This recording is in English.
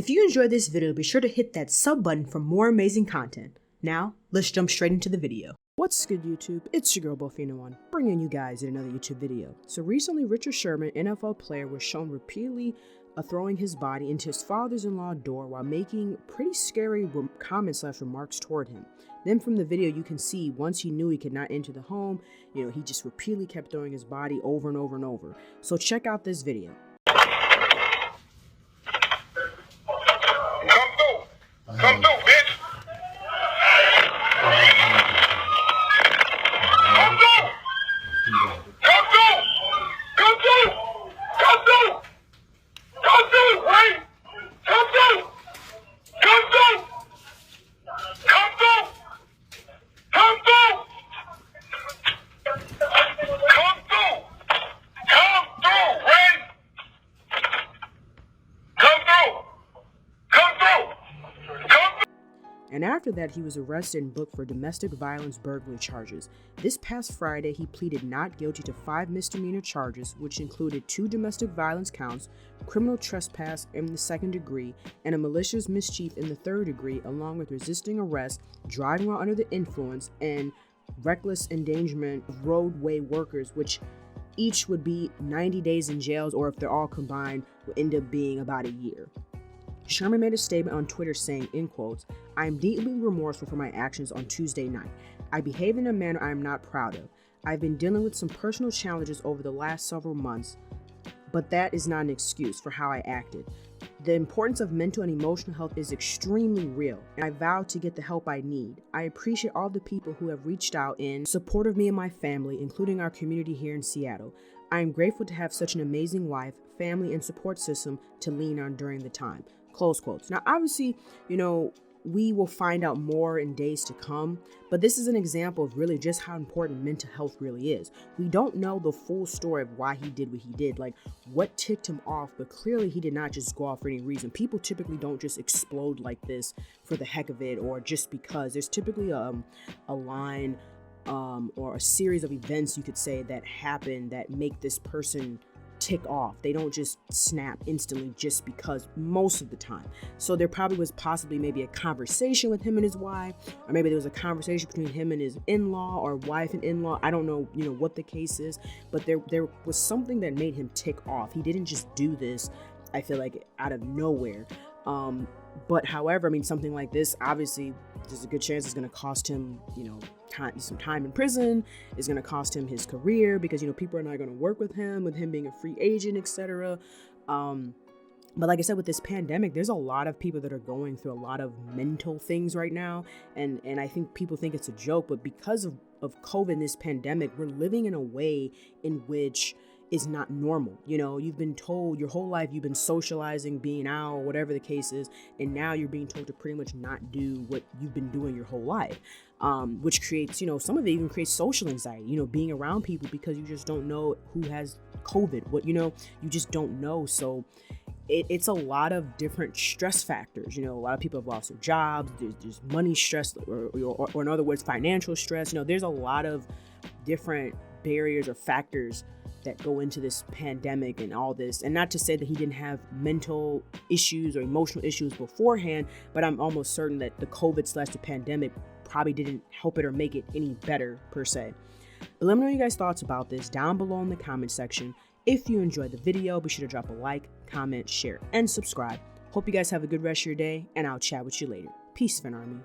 If you enjoyed this video, be sure to hit that sub button for more amazing content. Now, let's jump straight into the video. What's good, YouTube? It's your girl Bofina1, bringing you guys in another YouTube video. So recently, Richard Sherman, NFL player, was shown repeatedly throwing his body into his father-in-law door while making pretty scary comments/remarks toward him. Then from the video, you can see once he knew he could not enter the home, he just repeatedly kept throwing his body over and over and over. So check out this video. Come through, bitch! Come through! Come through! Come through! Come through! Come through, Wayne! Come through! Come through! Come through! Come through! Come through! Come through, Wayne! Come through! Come through! And after that, he was arrested and booked for domestic violence burglary charges. This past Friday, he pleaded not guilty to 5 misdemeanor charges, which included 2 domestic violence counts, criminal trespass in the 2nd degree, and a malicious mischief in the 3rd degree, along with resisting arrest, driving while under the influence, and reckless endangerment of roadway workers, which each would be 90 days in jails, or if they're all combined, would end up being about a year. Sherman made a statement on Twitter saying, in quotes, "I am deeply remorseful for my actions on Tuesday night. I behaved in a manner I am not proud of. I've been dealing with some personal challenges over the last several months, but that is not an excuse for how I acted. The importance of mental and emotional health is extremely real, and I vow to get the help I need. I appreciate all the people who have reached out in support of me and my family, including our community here in Seattle. I am grateful to have such an amazing wife, family, and support system to lean on during the time." Close quotes. Now, obviously, we will find out more in days to come, but this is an example of really just how important mental health really is. We don't know the full story of why he did what he did, like what ticked him off, but clearly he did not just go off for any reason. People typically don't just explode like this for the heck of it or just because. There's typically a line or a series of events, you could say, that happen that make this person tick off. They don't just snap instantly just because, most of the time. So there probably was possibly maybe a conversation with him and his wife, or maybe there was a conversation between him and his in-law or wife and in-law. I don't know, what the case is, but there was something that made him tick off. He didn't just do this, I feel like, out of nowhere. But however, something like this, obviously, there's a good chance it's going to cost him, some time in prison. It's going to cost him his career because, people are not going to work with him being a free agent, etc. But like I said, with this pandemic, there's a lot of people that are going through a lot of mental things right now. And I think people think it's a joke, but because of COVID, this pandemic, we're living in a way in which is not normal. You've been told your whole life, you've been socializing, being out, or whatever the case is, and now you're being told to pretty much not do what you've been doing your whole life, which creates, some of it even creates social anxiety, being around people because you just don't know who has COVID, you just don't know. So it's a lot of different stress factors. A lot of people have lost their jobs. There's money stress, or in other words, financial stress. There's a lot of different barriers or factors that go into this pandemic and all this. And not to say that he didn't have mental issues or emotional issues beforehand, but I'm almost certain that the COVID/the pandemic probably didn't help it or make it any better per se. But let me know your guys' thoughts about this down below in the comment section. If you enjoyed the video, be sure to drop a like, comment, share, and subscribe. Hope you guys have a good rest of your day, and I'll chat with you later. Peace, Fan Army.